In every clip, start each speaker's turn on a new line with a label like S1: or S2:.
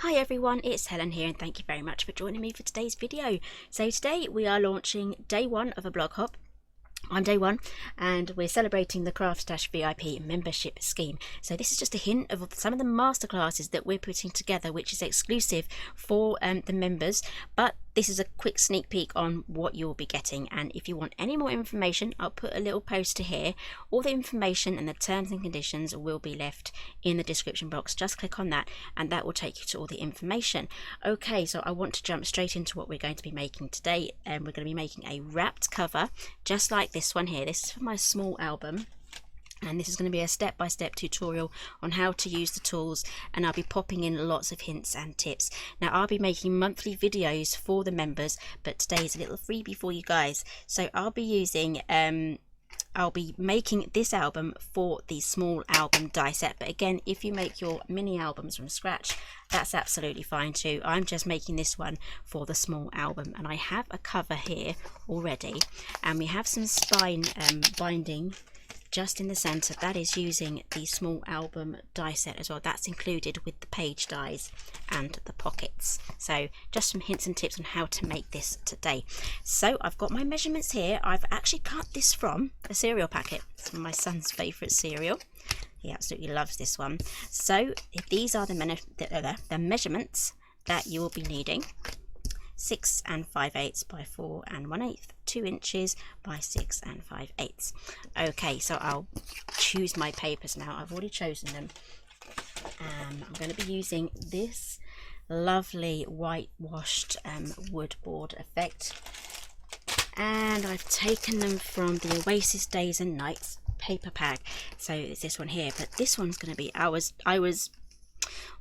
S1: Hi everyone, it's Helen here and thank you very much for joining me for today's video. So today we are launching day one of a blog hop. I'm day one and we're celebrating the CraftStash VIP membership scheme. So this is just a hint of some of the masterclasses that we're putting together, which is exclusive for the members, but this is a quick sneak peek on what you'll be getting. And if you want any more information, I'll put a little poster here. All the information and the terms and conditions will be left in the description box. Just click on that and that will take you to all the information. Okay, so I want to jump straight into what we're going to be making today, and we're going to be making a wrapped cover just like this one here. This is for my small album, and this is going to be a step-by-step tutorial on how to use the tools, and I'll be popping in lots of hints and tips. Now I'll be making monthly videos for the members, but today is a little freebie for you guys. So I'll be using I'll be making this album for the small album die set, but again, if you make your mini albums from scratch, that's absolutely fine too. I'm just making this one for the small album, and I have a cover here already, and we have some spine binding just in the center. That is using the small album die set as well. That's included with the page dies and the pockets. So just some hints and tips on how to make this today. So I've got my measurements here. I've actually cut this from a cereal packet. It's my son's favorite cereal. He absolutely loves this one. So these are the measurements that you will be needing. 6 5/8 by 4 1/8, 2 inches by 6 5/8. Okay, so I'll choose my papers now. I've already chosen them. I'm going to be using this lovely whitewashed wood board effect, and I've taken them from the Oasis Days and Nights paper pack. So it's this one here, but this one's going to be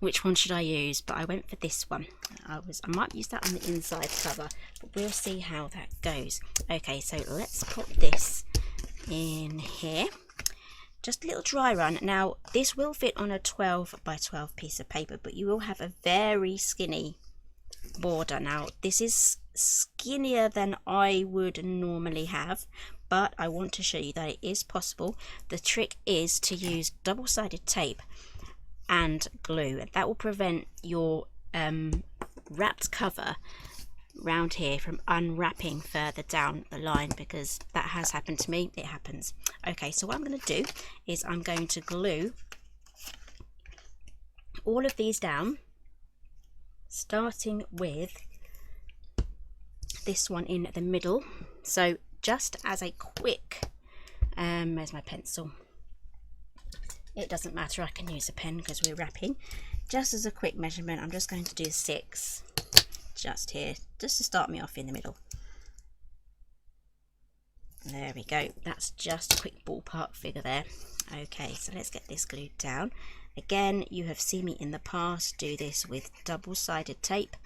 S1: which one should I use? But I went for this one. I might use that on the inside cover, but we'll see how that goes. Okay, so let's put this in here. Just a little dry run. Now this will fit on a 12 by 12 piece of paper, but you will have a very skinny border. Now this is skinnier than I would normally have, but I want to show you that it is possible. The trick is to use double-sided tape and glue, and that will prevent your wrapped cover round here from unwrapping further down the line, because that has happened to me. It happens. Okay, so what I'm going to do is I'm going to glue all of these down, starting with this one in the middle. So just as a quick where's my pencil? It doesn't matter, I can use a pen because we're wrapping. Just as a quick measurement, I'm just going to do 6 just here, just to start me off in the middle. There we go, that's just a quick ballpark figure there. Okay, so let's get this glued down. Again, you have seen me in the past do this with double-sided tape,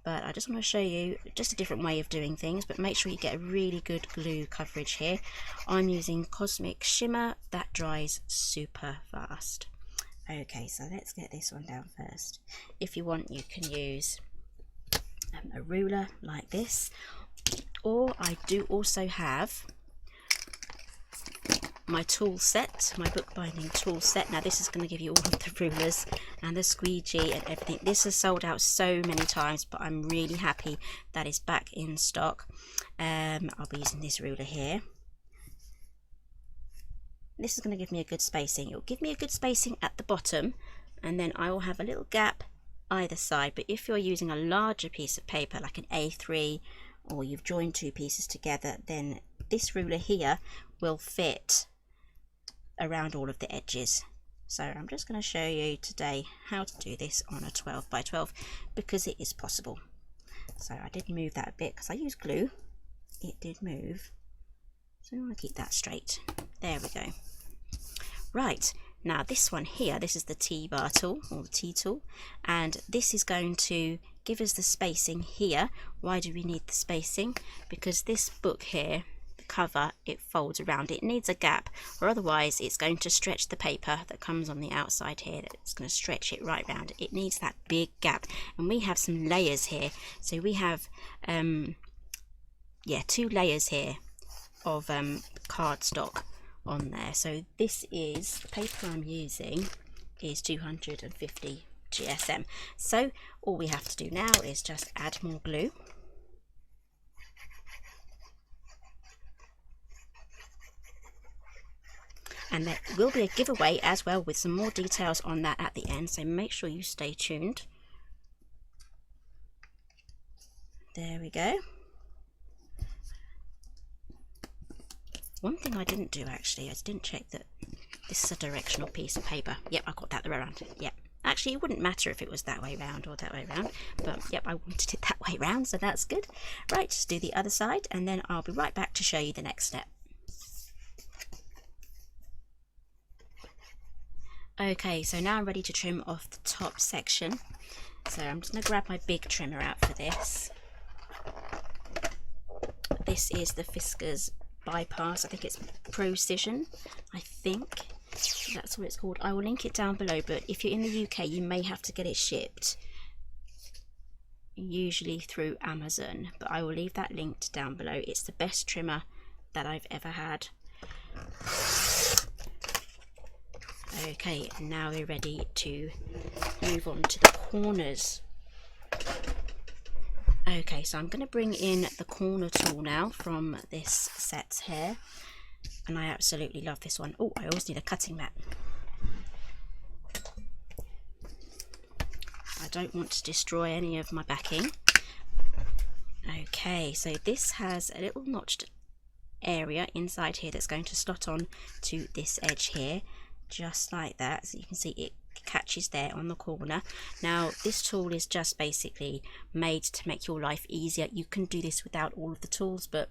S1: but I just want to show you just a different way of doing things, but make sure you get a really good glue coverage here. I'm using Cosmic Shimmer, that dries super fast. Okay, so let's get this one down first. If you want, you can use a ruler like this, or I do also have my tool set, my bookbinding tool set. Now this is going to give you all of the rulers and the squeegee and everything. This has sold out so many times, but I'm really happy that it's back in stock. I'll be using this ruler here. This is going to give me a good spacing. It will give me a good spacing at the bottom, and then I will have a little gap either side. But if you're using a larger piece of paper like an A3, or you've joined 2 pieces together, then this ruler here will fit around all of the edges. So I'm just going to show you today how to do this on a 12 by 12 because it is possible. So I did move that a bit because I used glue. It did move, so I want to keep that straight. There we go. Right, now this one here, this is the T-bar tool, or the T tool, and this is going to give us the spacing here. Why do we need the spacing? Because this book here, cover, it folds around. It needs a gap, or otherwise it's going to stretch the paper that comes on the outside here. It's going to stretch it right round. It needs that big gap, and we have some layers here. So we have 2 layers here of cardstock on there. So this is, the paper I'm using is 250 GSM. So all we have to do now is just add more glue. And there will be a giveaway as well with some more details on that at the end, so make sure you stay tuned. There we go. One thing I didn't do actually, I didn't check that this is a directional piece of paper. Yep, I got that the way around. Yep. Actually, it wouldn't matter if it was that way round or that way round, but yep, I wanted it that way round, so that's good. Right, just do the other side, and then I'll be right back to show you the next step. Okay, so now I'm ready to trim off the top section. So I'm just going to grab my big trimmer out for this. This is the Fiskars bypass. I think it's ProCision. I think that's what it's called. I will link it down below, but if you're in the UK, you may have to get it shipped, usually through Amazon, but I will leave that linked down below. It's the best trimmer that I've ever had. Okay, now we're ready to move on to the corners. Okay, so I'm going to bring in the corner tool now from this set here, and I absolutely love this one. Oh, I also need a cutting mat. I don't want to destroy any of my backing. Okay, so this has a little notched area inside here that's going to slot on to this edge here, just like that. So you can see it catches there on the corner. Now this tool is just basically made to make your life easier. You can do this without all of the tools, but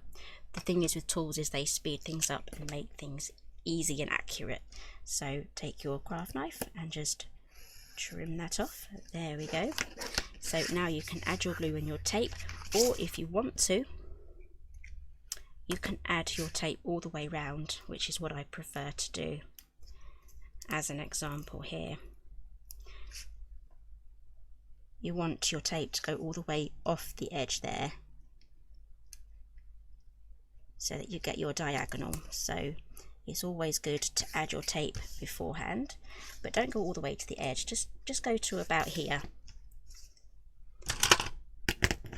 S1: the thing is with tools is they speed things up and make things easy and accurate. So take your craft knife and just trim that off. There we go. So now you can add your glue and your tape, or if you want to, you can add your tape all the way round, which is what I prefer to do. As an example here, you want your tape to go all the way off the edge there so that you get your diagonal. So it's always good to add your tape beforehand, but don't go all the way to the edge, just go to about here,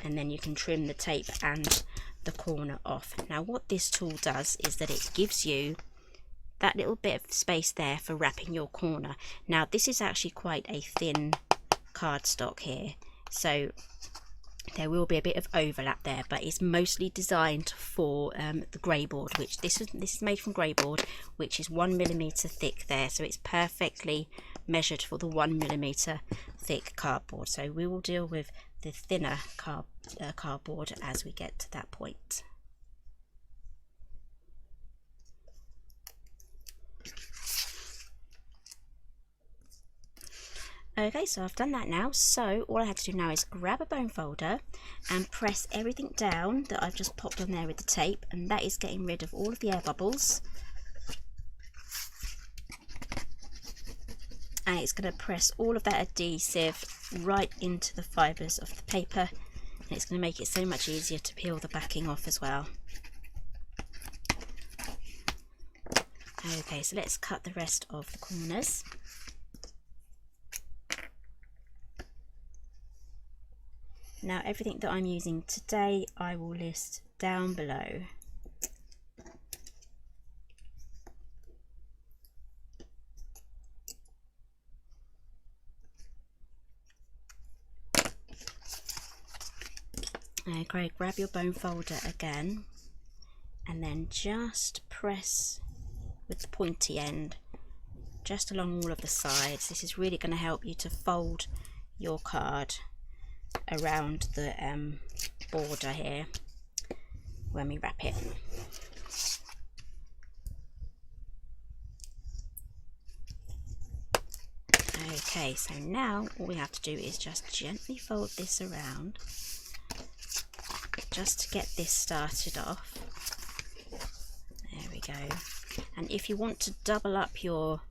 S1: and then you can trim the tape and the corner off. Now what this tool does is that it gives you that little bit of space there for wrapping your corner. Now this is actually quite a thin cardstock here, so there will be a bit of overlap there, but it's mostly designed for the grey board, which this is made from grey board, which is 1mm thick there, so it's perfectly measured for the 1mm thick cardboard. So we will deal with the thinner cardboard as we get to that point. Okay, so I've done that now, so all I have to do now is grab a bone folder and press everything down that I've just popped on there with the tape, and that is getting rid of all of the air bubbles. And it's going to press all of that adhesive right into the fibres of the paper, and it's going to make it so much easier to peel the backing off as well. Okay, so let's cut the rest of the corners. Now everything that I'm using today I will list down below. Okay, grab your bone folder again and then just press with the pointy end just along all of the sides. This is really going to help you to fold your card around the border here when we wrap it. Okay, so now all we have to do is just gently fold this around just to get this started off. There we go. And if you want to double up your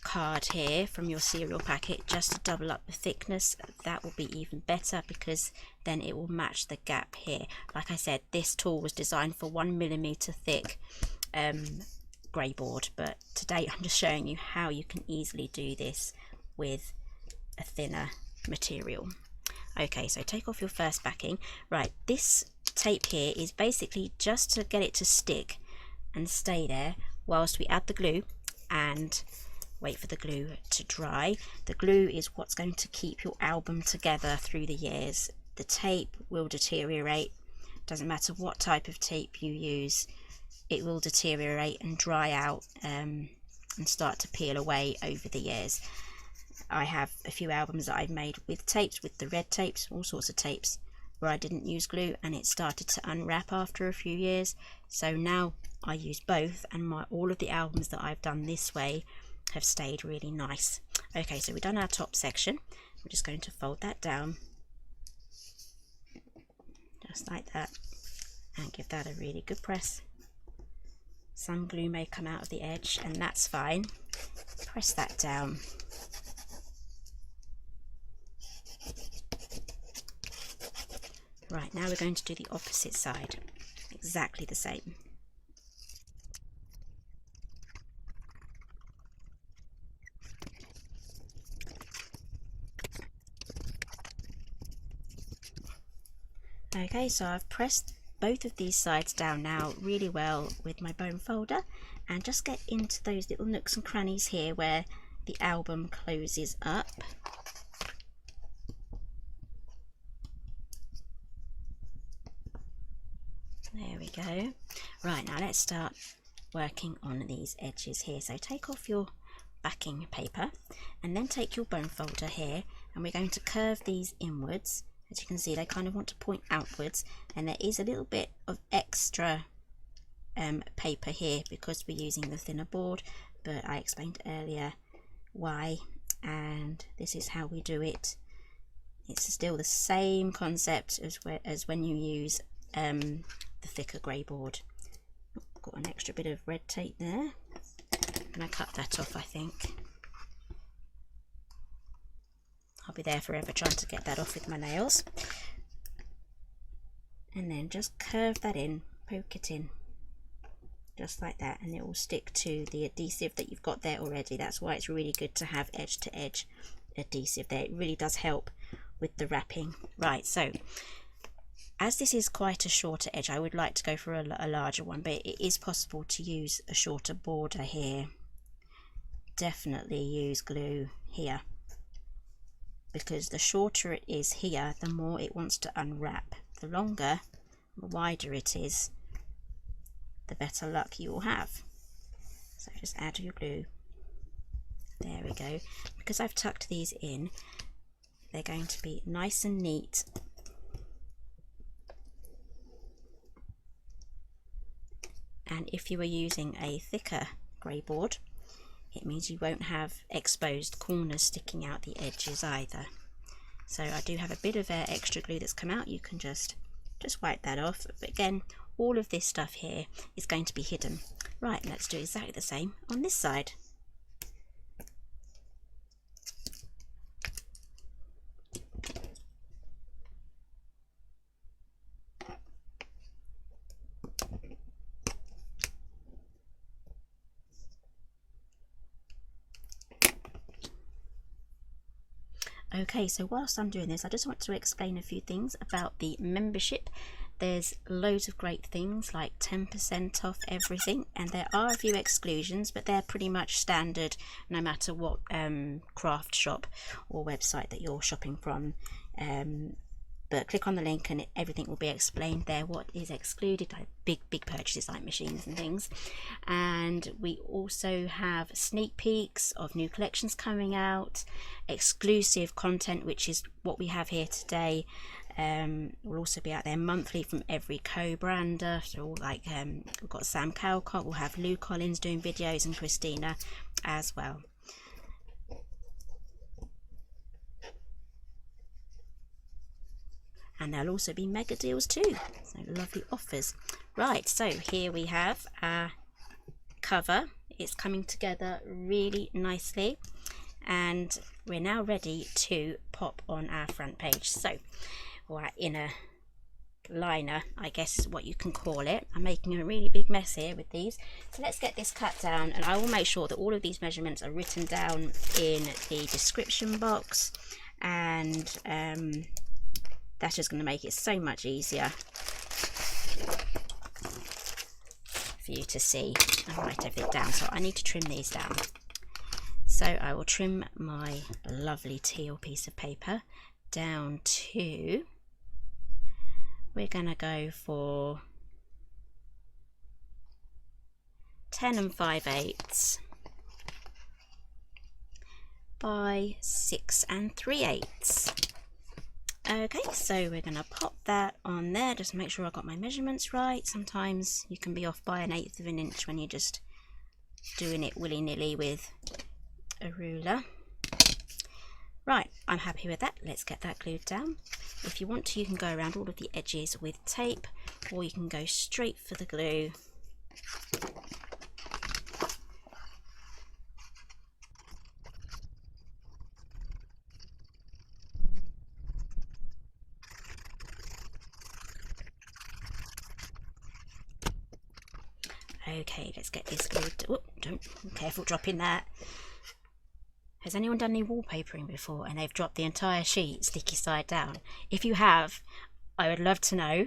S1: card here from your cereal packet, just to double up the thickness, that will be even better, because then it will match the gap here. Like I said, this tool was designed for 1mm thick grey board, but today I'm just showing you how you can easily do this with a thinner material. Okay, so take off your first backing. Right, this tape here is basically just to get it to stick and stay there whilst we add the glue and wait for the glue to dry. The glue is what's going to keep your album together through the years. The tape will deteriorate. Doesn't matter what type of tape you use, it will deteriorate and dry out and start to peel away over the years. I have a few albums that I've made with tapes, with the red tapes, all sorts of tapes, where I didn't use glue and it started to unwrap after a few years. So now I use both, and all of the albums that I've done this way have stayed really nice. Okay, so we've done our top section. I'm just going to fold that down just like that and give that a really good press. Some glue may come out of the edge, and that's fine. Press that down. Right, now we're going to do the opposite side, exactly the same. Okay, so I've pressed both of these sides down now really well with my bone folder, and just get into those little nooks and crannies here where the album closes up. There we go. Right, now let's start working on these edges here. So take off your backing paper and then take your bone folder here, and we're going to curve these inwards. As you can see, they kind of want to point outwards, and there is a little bit of extra paper here because we're using the thinner board, but I explained earlier why, and this is how we do it. It's still the same concept as when you use the thicker grey board. Got an extra bit of red tape there, and I cut that off, I think. I'll be there forever trying to get that off with my nails. And then just curve that in, poke it in, just like that, and it will stick to the adhesive that you've got there already. That's why it's really good to have edge to edge adhesive there. It really does help with the wrapping. Right, so as this is quite a shorter edge, I would like to go for a larger one, but it is possible to use a shorter border here. Definitely use glue here, because the shorter it is here, the more it wants to unwrap. The longer, the wider it is, the better luck you will have. So just add your glue. There we go. Because I've tucked these in, they're going to be nice and neat. And if you were using a thicker grey board, it means you won't have exposed corners sticking out the edges either. So I do have a bit of extra glue that's come out. You can just wipe that off. But again, all of this stuff here is going to be hidden. Right, let's do exactly the same on this side. Okay, so whilst I'm doing this, I just want to explain a few things about the membership. There's loads of great things like 10% off everything, and there are a few exclusions, but they're pretty much standard no matter what craft shop or website that you're shopping from. But click on the link and everything will be explained there, what is excluded, like big purchases like machines and things. And we also have sneak peeks of new collections coming out, exclusive content, which is what we have here today. Will also be out there monthly from every co-brander. So all like we've got Sam Calcott, we'll have Lou Collins doing videos, and Christina as well. And there'll also be mega deals too, so lovely offers. Right, so here we have our cover. It's coming together really nicely, and we're now ready to pop on our front page, so or our inner liner, I guess is what you can call it. I'm making a really big mess here with these, so let's get this cut down, and I will make sure that all of these measurements are written down in the description box, and that's just going to make it so much easier for you to see and write everything down. So I need to trim these down, so I will trim my lovely teal piece of paper down to, we're going to go for 10 5/8 by 6 3/8. Okay, so we're going to pop that on there, just make sure I got my measurements right. Sometimes you can be off by 1/8 of an inch when you're just doing it willy-nilly with a ruler. Right, I'm happy with that. Let's get that glued down. If you want to, you can go around all of the edges with tape, or you can go straight for the glue. Okay, let's get this glued. Oh, don't, careful dropping that. Has anyone done any wallpapering before and they've dropped the entire sheet sticky side down? If you have, I would love to know.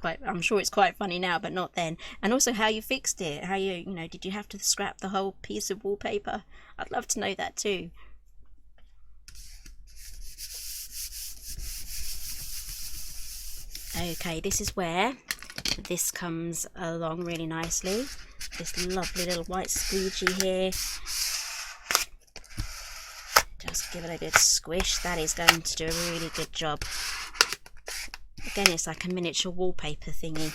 S1: I'm sure it's quite funny now, but not then. And also how you fixed it. How you know, did you have to scrap the whole piece of wallpaper? I'd love to know that too. Okay, this is where this comes along really nicely. This lovely little white squeegee here. Just give it a good squish. That is going to do a really good job. Again, it's like a miniature wallpaper thingy.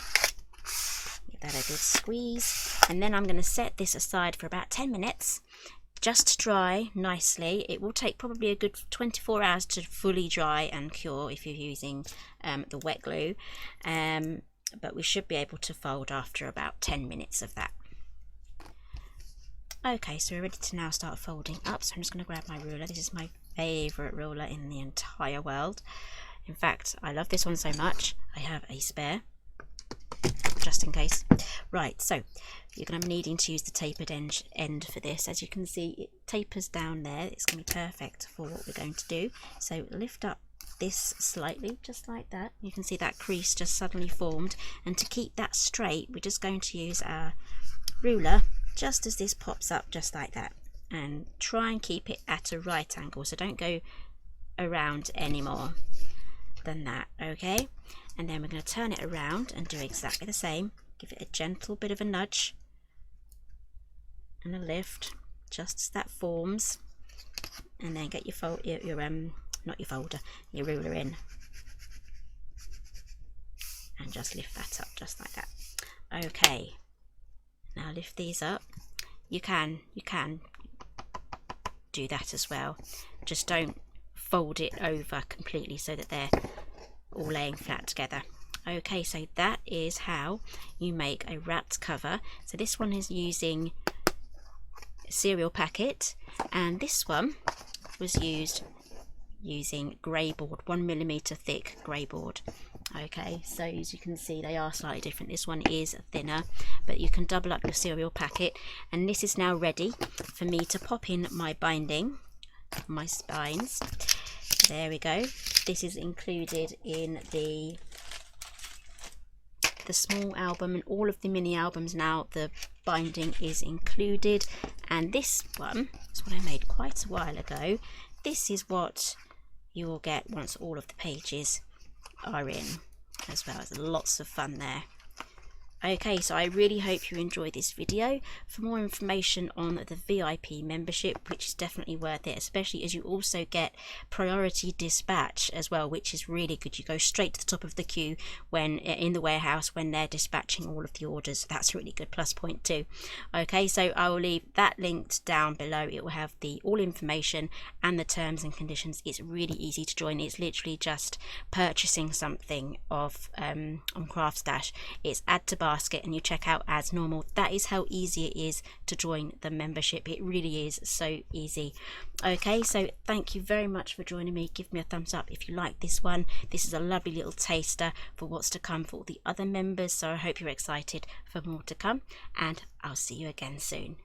S1: Give that a good squeeze. And then I'm going to set this aside for about 10 minutes just to dry nicely. It will take probably a good 24 hours to fully dry and cure if you're using the wet glue. But we should be able to fold after about 10 minutes of that. Okay, so we're ready to now start folding up. So I'm just going to grab my ruler. This is my favourite ruler in the entire world. In fact, I love this one so much, I have a spare, just in case. Right, so you're going to be needing to use the tapered end for this. As you can see, it tapers down there. It's going to be perfect for what we're going to do. So lift up this slightly, just like that. You can see that crease just suddenly formed. And to keep that straight, we're just going to use our ruler just as this pops up, just like that, and try and keep it at a right angle, so don't go around any more than that. Okay, and then we're going to turn it around and do exactly the same. Give it a gentle bit of a nudge and a lift just as that forms, and then get your your ruler in and just lift that up just like that. Okay, now lift these up. You can do that as well, just don't fold it over completely so that they're all laying flat together. Okay, so that is how you make a wrapped cover. So this one is using a cereal packet, and this one was using grey board, 1mm thick grey board. Okay, so as you can see, they are slightly different. This one is thinner, but you can double up your cereal packet. And this is now ready for me to pop in my binding, my spines. There we go. This is included in the small album, and all of the mini albums now the binding is included. And this one is what I made quite a while ago. This is what you will get once all of the pages are in as well. There's lots of fun there. Okay, so I really hope you enjoyed this video. For more information on the VIP membership, which is definitely worth it, especially as you also get priority dispatch as well, which is really good. You go straight to the top of the queue when in the warehouse when they're dispatching all of the orders. That's really good, plus point too. Okay, so I will leave that linked down below. It will have the all information and the terms and conditions. It's really easy to join. It's literally just purchasing something of on CraftStash. It's add to buy, basket and you check out as normal. That is how easy it is to join the membership. It really is so easy. Okay, so thank you very much for joining me. Give me a thumbs up if you like this one. This is a lovely little taster for what's to come for all the other members, so I hope you're excited for more to come, and I'll see you again soon.